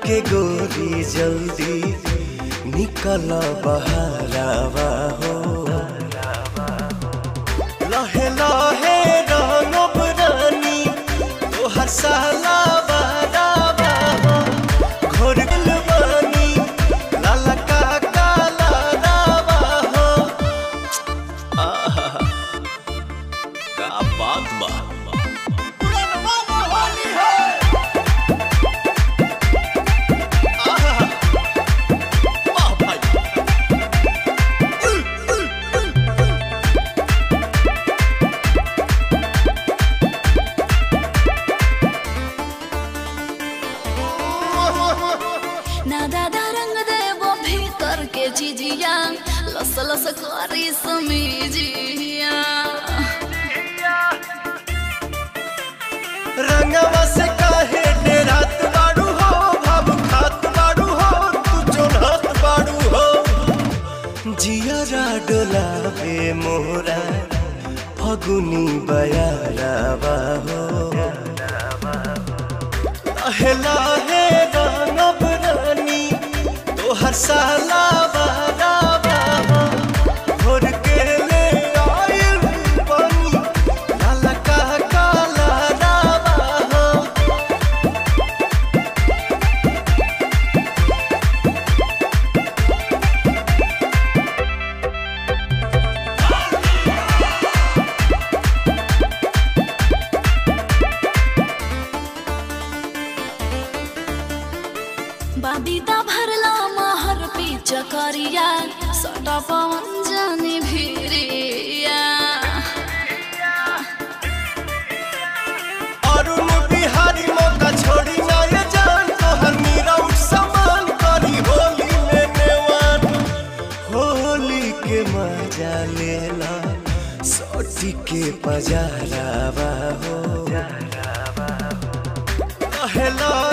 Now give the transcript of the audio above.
के गोरी जल्दी निकल बहरावा हो। लहे लहे रंगब रानी तोहर साला बहरावा हो। घोर गलबानी लाला का काला रावा हो। आहा का बात बा। ना दादा रंग देव भीतर के चीजिया लस लस करी समीजिया। रंगवा से काहे डेरात बाड़ू हो। भाव खात बाड़ू हो तू चोन्हत बाड़ू हो। जियरा डोलावे मोरा फगुनी बयारावा हो। लहे लहे रंगब रानी तोहर साला बहरावा हो। घोर के ले आइल पानी लाला का काला रावा हो। बाबीता भरला महर पीछ करिया सटा पवन जानी भिरिया। अरुण बिहारी मौका छोड़ी ना ये जान तोहर मीराउट समान करी होली में नेवान। होली के मजा लेला सोटी के पजारावा हो। लहे लहे